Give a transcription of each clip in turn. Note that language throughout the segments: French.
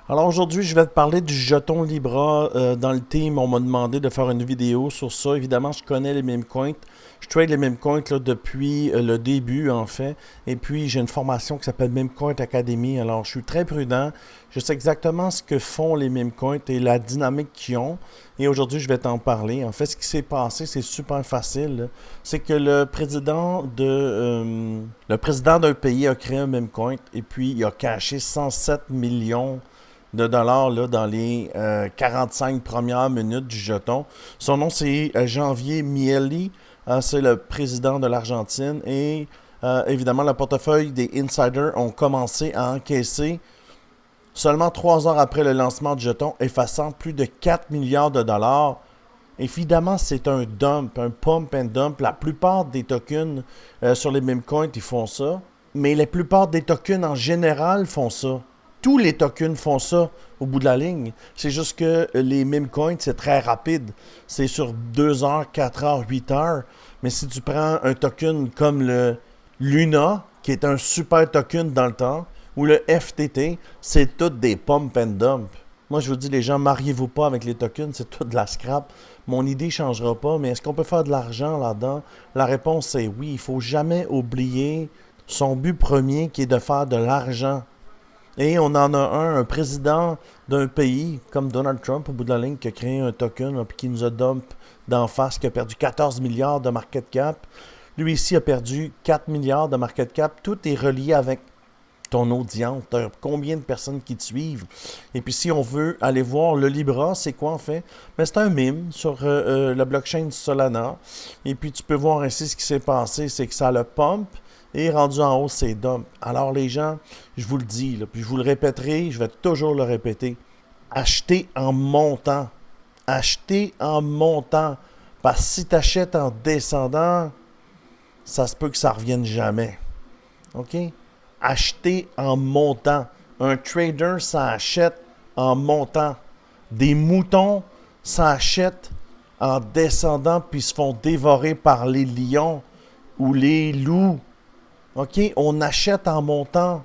Alors aujourd'hui, je vais te parler du jeton Libra. Dans le team, on m'a demandé de faire une vidéo sur ça. Évidemment, je connais les meme coins. Je trade les meme coins là, depuis le début, en fait. Et puis, j'ai une formation qui s'appelle Meme Coin Academy. Alors, je suis très prudent. Je sais exactement ce que font les meme coins et la dynamique qu'ils ont. Et aujourd'hui, je vais t'en parler. En fait, ce qui s'est passé, c'est super facile, là. C'est que le président d'un pays a créé un meme coin et puis il a caché 107 millions de dollars là, dans les 45 premières minutes du jeton. Son nom, c'est Janvier Mieli. C'est le président de l'Argentine. Et évidemment, le portefeuille des insiders ont commencé à encaisser seulement 3 heures après le lancement du jeton, effaçant plus de 4 milliards de dollars. Évidemment, c'est un dump, un pump and dump. La plupart des tokens sur les meme coins, ils font ça. Mais la plupart des tokens en général font ça. Tous les tokens font ça au bout de la ligne. C'est juste que les meme coins, c'est très rapide. C'est sur 2 heures, 4 heures, 8 heures. Mais si tu prends un token comme le Luna, qui est un super token dans le temps, ou le FTT, c'est tout des pump and dump. Moi, je vous dis, les gens, mariez-vous pas avec les tokens, c'est tout de la scrap. Mon idée ne changera pas, mais est-ce qu'on peut faire de l'argent là-dedans? La réponse est oui. Il ne faut jamais oublier son but premier qui est de faire de l'argent. Et on en a un président d'un pays comme Donald Trump au bout de la ligne qui a créé un token puis qui nous a dump d'en face, qui a perdu 14 milliards de market cap. Lui ici a perdu 4 milliards de market cap. Tout est relié avec ton audience, combien de personnes qui te suivent. Et puis si on veut aller voir le Libra, c'est quoi en fait? Mais c'est un meme sur la blockchain Solana. Et puis tu peux voir ainsi ce qui s'est passé, c'est que ça le pump et rendu en haut, c'est dump. Alors les gens, je vous le dis, là, puis je vous le répéterai, je vais toujours le répéter. Achetez en montant. Achetez en montant. Parce que si tu achètes en descendant, ça se peut que ça revienne jamais. OK? Acheter en montant. Un trader, ça achète en montant. Des moutons, ça achète en descendant puis se font dévorer par les lions ou les loups. OK? On achète en montant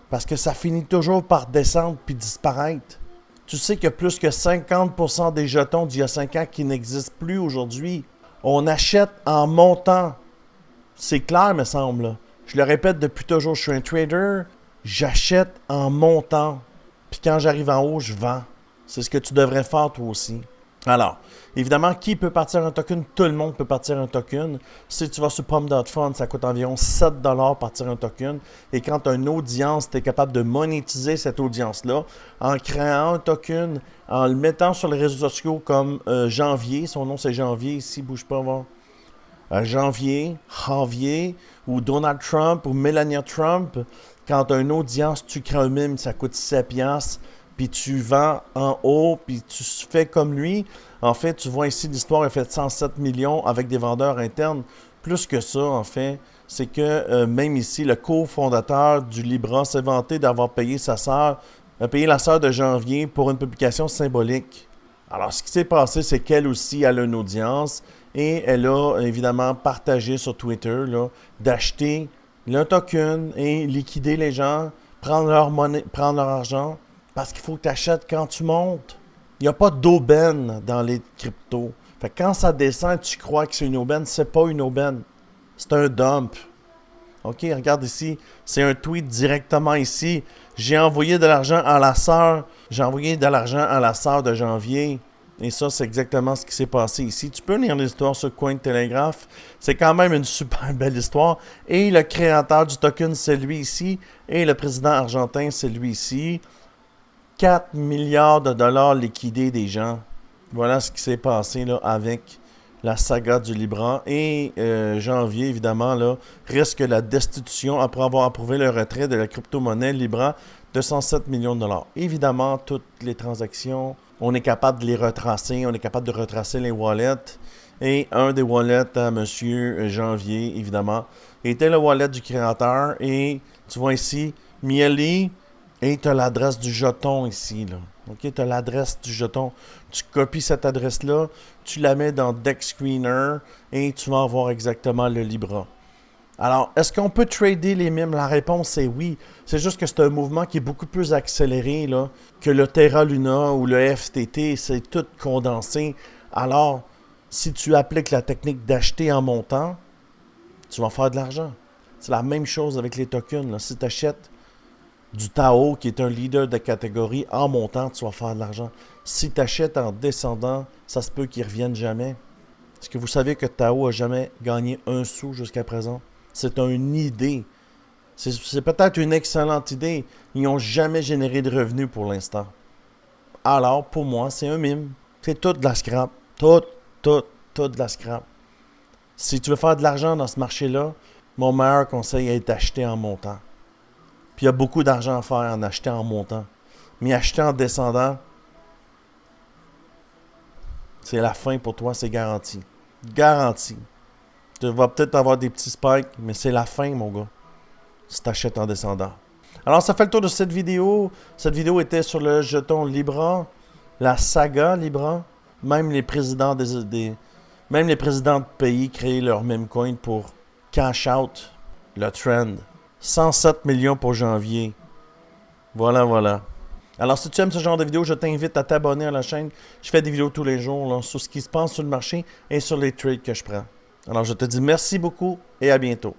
parce que ça finit toujours par descendre puis disparaître. Tu sais qu'il y a plus que 50% des jetons d'il y a 5 ans qui n'existent plus aujourd'hui. On achète en montant. C'est clair, me semble. Là. Je le répète depuis toujours, je suis un trader, j'achète en montant. Puis quand j'arrive en haut, je vends. C'est ce que tu devrais faire toi aussi. Alors, évidemment, qui peut partir un token? Tout le monde peut partir un token. Si tu vas sur Pump.fund, ça coûte environ 7 partir un token. Et quand tu as une audience, tu es capable de monétiser cette audience-là en créant un token, en le mettant sur les réseaux sociaux comme Janvier. Son nom, c'est Janvier. Ici, bouge pas, va. Janvier, ou Donald Trump, ou Melania Trump, quand tu as une audience, tu crées un mime, ça coûte 7 piastres, puis tu vends en haut, puis tu fais comme lui. En fait, tu vois ici, l'histoire est faite 107 millions avec des vendeurs internes. Plus que ça, en fait, c'est que même ici, le cofondateur du Libra s'est vanté d'avoir payé sa sœur, a payé la sœur de Janvier pour une publication symbolique. Alors, ce qui s'est passé, c'est qu'elle aussi a une audience et elle a évidemment partagé sur Twitter là, d'acheter le token et liquider les gens, prendre leur monnaie, prendre leur argent, parce qu'il faut que tu achètes quand tu montes. Il n'y a pas d'aubaine dans les cryptos. Fait que quand ça descend, tu crois que c'est une aubaine, c'est pas une aubaine. C'est un dump. OK, regarde ici. C'est un tweet directement ici. J'ai envoyé de l'argent à la sœur. J'ai envoyé de l'argent à la sœur de Janvier. Et ça, c'est exactement ce qui s'est passé ici. Tu peux lire l'histoire sur Cointelegraph. C'est quand même une super belle histoire. Et le créateur du token, c'est lui ici. Et le président argentin, c'est lui ici. 4 milliards de dollars liquidés des gens. Voilà ce qui s'est passé là, avec la saga du Libra. Et Janvier, évidemment, là, risque la destitution après avoir approuvé le retrait de la crypto-monnaie Libra de 107 millions de dollars. Évidemment, toutes les transactions, on est capable de les retracer. On est capable de retracer les wallets. Et un des wallets à M. Janvier, évidemment, était le wallet du créateur. Et tu vois ici, Mieli, et tu as l'adresse du jeton ici, là. OK, tu as l'adresse du jeton. Tu copies cette adresse-là, tu la mets dans Deck Screener et tu vas avoir exactement le Libra. Alors, est-ce qu'on peut trader les mimes? La réponse est oui. C'est juste que c'est un mouvement qui est beaucoup plus accéléré là, que le Terra Luna ou le FTT. C'est tout condensé. Alors, si tu appliques la technique d'acheter en montant, tu vas faire de l'argent. C'est la même chose avec les tokens. Là. Si tu achètes du Tao, qui est un leader de catégorie, en montant, tu vas faire de l'argent. Si tu achètes en descendant, ça se peut qu'ils ne reviennent jamais. Est-ce que vous savez que Tao n'a jamais gagné un sou jusqu'à présent? C'est une idée. C'est peut-être une excellente idée. Ils n'ont jamais généré de revenus pour l'instant. Alors, pour moi, c'est un mime. C'est tout de la scrap. Tout de la scrap. Si tu veux faire de l'argent dans ce marché-là, mon meilleur conseil est d'acheter en montant. Puis il y a beaucoup d'argent à faire en achetant en montant. Mais acheter en descendant, c'est la fin pour toi, c'est garanti. Garanti. Tu vas peut-être avoir des petits spikes, mais c'est la fin, mon gars, si tu achètes en descendant. Alors, ça fait le tour de cette vidéo. Cette vidéo était sur le jeton Libra, la saga Libra. Même les présidents même les présidents de pays créent leur meme coin pour cash out le trend. 107 millions pour janvier. Voilà. Alors, si tu aimes ce genre de vidéo, je t'invite à t'abonner à la chaîne. Je fais des vidéos tous les jours là, sur ce qui se passe sur le marché et sur les trades que je prends. Alors, je te dis merci beaucoup et à bientôt.